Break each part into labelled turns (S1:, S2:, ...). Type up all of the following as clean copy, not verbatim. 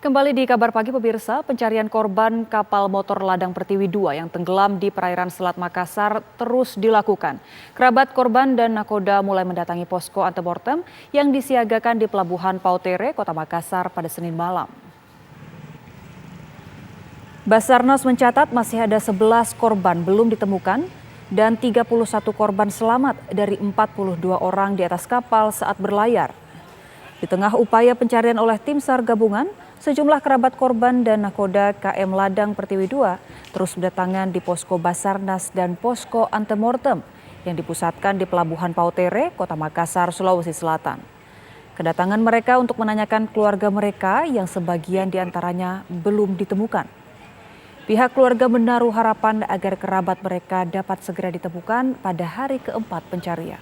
S1: Kembali di kabar pagi pemirsa, pencarian korban kapal motor Ladang Pertiwi II yang tenggelam di perairan Selat Makassar terus dilakukan. Kerabat korban dan nakoda mulai mendatangi posko antemortem yang disiagakan di Pelabuhan Pautere, Kota Makassar pada Senin malam. Basarnas mencatat masih ada 11 korban belum ditemukan dan 31 korban selamat dari 42 orang di atas kapal saat berlayar. Di tengah upaya pencarian oleh tim SAR gabungan, sejumlah kerabat korban dan nakoda KM Ladang Pertiwi II terus berdatangan di posko Basarnas dan posko antemortem yang dipusatkan di Pelabuhan Pautere, Kota Makassar, Sulawesi Selatan. Kedatangan mereka untuk menanyakan keluarga mereka yang sebagian diantaranya belum ditemukan. Pihak keluarga menaruh harapan agar kerabat mereka dapat segera ditemukan pada hari keempat pencarian.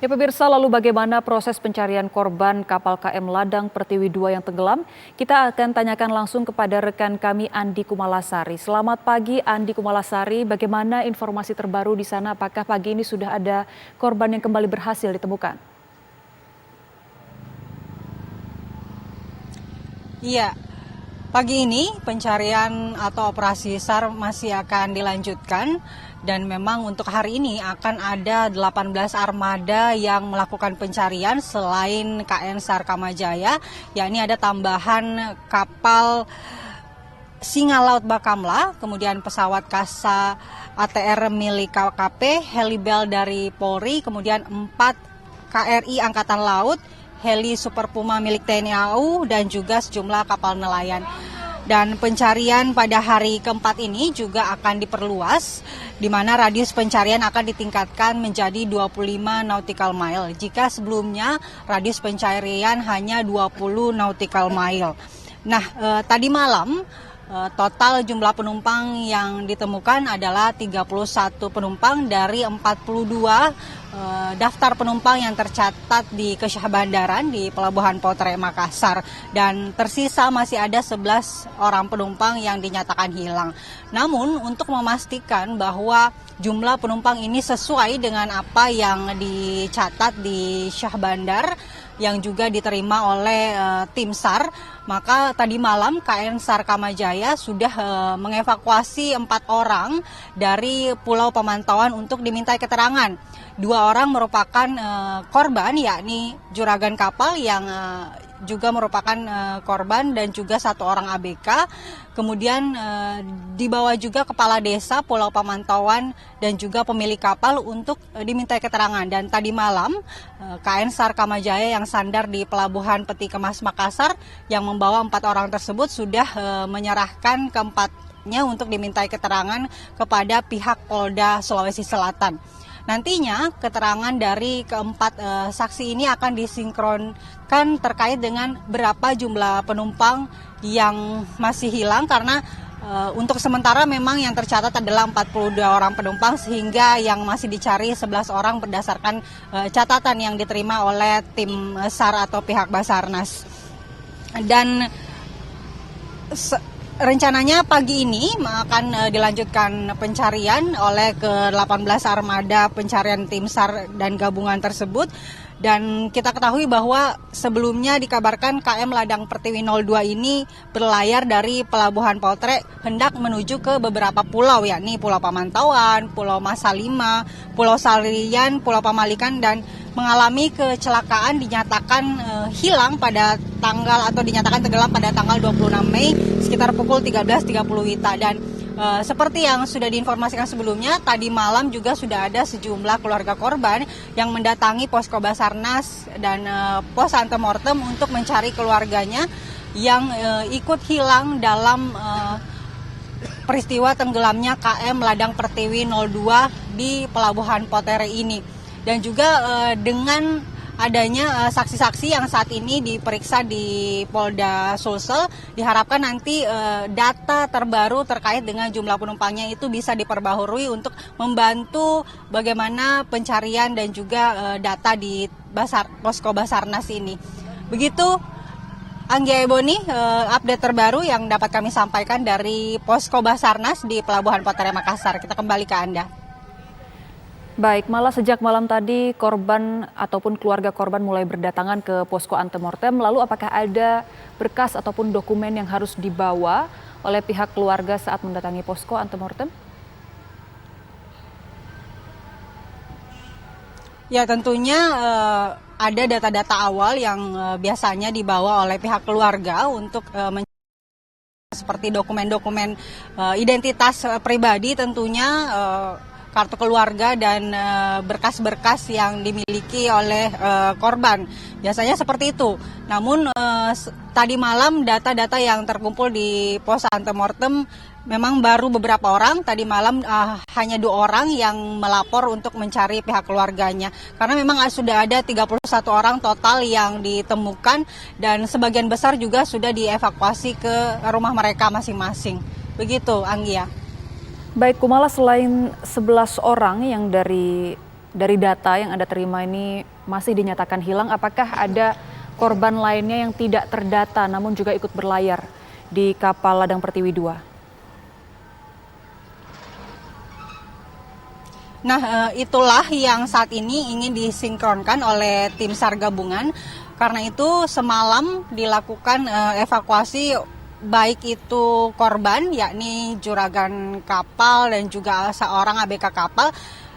S1: Ya pemirsa, lalu bagaimana proses pencarian korban kapal KM Ladang Pertiwi II yang tenggelam? Kita akan tanyakan langsung kepada rekan kami Andi Kumalasari. Selamat pagi Andi Kumalasari, bagaimana informasi terbaru di sana? Apakah pagi ini sudah ada korban yang kembali berhasil ditemukan?
S2: Iya, pagi ini pencarian atau operasi SAR masih akan dilanjutkan. Dan memang untuk hari ini akan ada 18 armada yang melakukan pencarian selain KN SAR Kamajaya, yakni ada tambahan kapal Singa Laut Bakamla, kemudian pesawat Kasa ATR milik KKP, Helibel dari Polri, kemudian 4 KRI Angkatan Laut, heli Super Puma milik TNI AU, dan juga sejumlah kapal nelayan. Dan pencarian pada hari keempat ini juga akan diperluas, di mana radius pencarian akan ditingkatkan menjadi 25 nautical mile. Jika sebelumnya radius pencarian hanya 20 nautical mile. Nah, tadi malam total jumlah penumpang yang ditemukan adalah 31 penumpang dari 42 daftar penumpang yang tercatat di Kesyah Bandaran di Pelabuhan Pautere Makassar, dan tersisa masih ada 11 orang penumpang yang dinyatakan hilang. Namun untuk memastikan bahwa jumlah penumpang ini sesuai dengan apa yang dicatat di Syah Bandar yang juga diterima oleh tim SAR, maka tadi malam KN SAR Kamajaya sudah mengevakuasi 4 orang dari Pulau Pemantauan untuk dimintai keterangan. 2 orang merupakan korban, yakni juragan kapal yang juga merupakan korban, dan juga 1 orang ABK. Kemudian dibawa juga kepala desa Pulau Pemantauan dan juga pemilik kapal untuk dimintai keterangan. Dan tadi malam KN SAR Kamajaya yang sandar di Pelabuhan Peti Kemas Makassar yang membawa 4 orang tersebut sudah menyerahkan keempatnya untuk dimintai keterangan kepada pihak Polda Sulawesi Selatan. Nantinya keterangan dari keempat saksi ini akan disinkronkan terkait dengan berapa jumlah penumpang yang masih hilang, karena untuk sementara memang yang tercatat adalah 42 orang penumpang, sehingga yang masih dicari 11 orang berdasarkan catatan yang diterima oleh tim SAR atau pihak Basarnas. Dan rencananya pagi ini akan dilanjutkan pencarian oleh ke-18 armada pencarian tim SAR dan gabungan tersebut. Dan kita ketahui bahwa sebelumnya dikabarkan KM Ladang Pertiwi 02 ini berlayar dari Pelabuhan Pautere hendak menuju ke beberapa pulau, yakni Pulau Pamantauan, Pulau Masalima, Pulau Salian, Pulau Pamalikan, dan mengalami kecelakaan dinyatakan hilang pada tanggal atau dinyatakan tenggelam pada tanggal 26 Mei sekitar pukul 13.30 WITA. Dan seperti yang sudah diinformasikan sebelumnya, tadi malam juga sudah ada sejumlah keluarga korban yang mendatangi posko Basarnas dan pos antemortem untuk mencari keluarganya yang ikut hilang dalam peristiwa tenggelamnya KM Ladang Pertiwi 02 di Pelabuhan Pautere ini. Dan juga dengan adanya saksi-saksi yang saat ini diperiksa di Polda Sulsel, diharapkan nanti data terbaru terkait dengan jumlah penumpangnya itu bisa diperbaharui untuk membantu bagaimana pencarian dan juga data di posko Basarnas ini. Begitu Anggia Eboni, update terbaru yang dapat kami sampaikan dari Posko Basarnas di Pelabuhan Potere Makassar. Kita kembali ke Anda.
S1: Baik, malah sejak malam tadi korban ataupun keluarga korban mulai berdatangan ke posko antemortem. Lalu apakah ada berkas ataupun dokumen yang harus dibawa oleh pihak keluarga saat mendatangi posko antemortem?
S2: Ya, tentunya ada data-data awal yang biasanya dibawa oleh pihak keluarga untuk seperti dokumen-dokumen identitas pribadi tentunya, kartu keluarga dan berkas-berkas yang dimiliki oleh korban. Biasanya seperti itu. Namun tadi malam data-data yang terkumpul di pos antemortem memang baru beberapa orang. Tadi malam hanya 2 orang yang melapor untuk mencari pihak keluarganya. Karena memang sudah ada 31 orang total yang ditemukan dan sebagian besar juga sudah dievakuasi ke rumah mereka masing-masing. Begitu, Anggia.
S1: Baik, Kumala, selain 11 orang yang dari data yang Anda terima ini masih dinyatakan hilang, apakah ada korban lainnya yang tidak terdata namun juga ikut berlayar di kapal Ladang Pertiwi 2?
S2: Nah, itulah yang saat ini ingin disinkronkan oleh tim SAR gabungan. Karena itu semalam dilakukan evakuasi baik itu korban yakni juragan kapal dan juga seorang ABK kapal,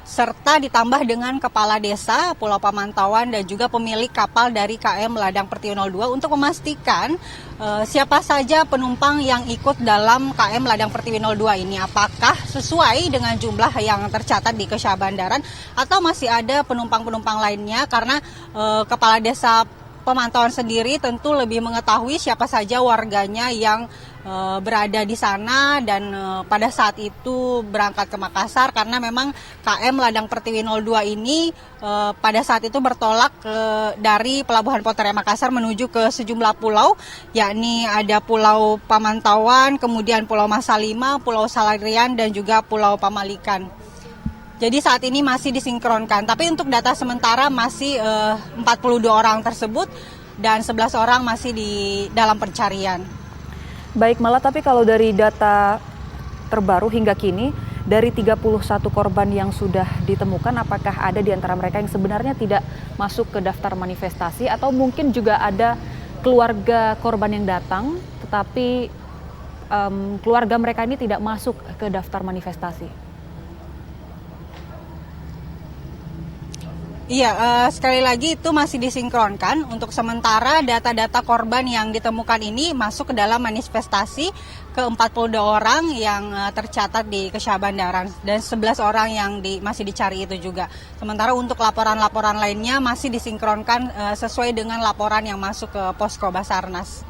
S2: serta ditambah dengan kepala desa Pulau Pamantauan dan juga pemilik kapal dari KM Ladang Pertiwi 02 untuk memastikan siapa saja penumpang yang ikut dalam KM Ladang Pertiwi 02 ini, apakah sesuai dengan jumlah yang tercatat di Kesyah Bandaran atau masih ada penumpang-penumpang lainnya, karena kepala desa Pemantauan sendiri tentu lebih mengetahui siapa saja warganya yang berada di sana dan pada saat itu berangkat ke Makassar, karena memang KM Ladang Pertiwi 02 ini pada saat itu bertolak dari Pelabuhan Potere Makassar menuju ke sejumlah pulau, yakni ada Pulau Pamantauan, kemudian Pulau Masalima, Pulau Salarian dan juga Pulau Pamalikan. Jadi saat ini masih disinkronkan, tapi untuk data sementara masih 42 orang tersebut dan 11 orang masih di dalam pencarian.
S1: Baik, malah tapi kalau dari data terbaru hingga kini, dari 31 korban yang sudah ditemukan, apakah ada di antara mereka yang sebenarnya tidak masuk ke daftar manifestasi atau mungkin juga ada keluarga korban yang datang tetapi keluarga mereka ini tidak masuk ke daftar manifestasi?
S2: Iya, sekali lagi itu masih disinkronkan. Untuk sementara data-data korban yang ditemukan ini masuk ke dalam manifestasi ke 42 orang yang tercatat di Kesyah Bandaran dan 11 orang yang masih dicari itu juga. Sementara untuk laporan-laporan lainnya masih disinkronkan sesuai dengan laporan yang masuk ke Posko Basarnas.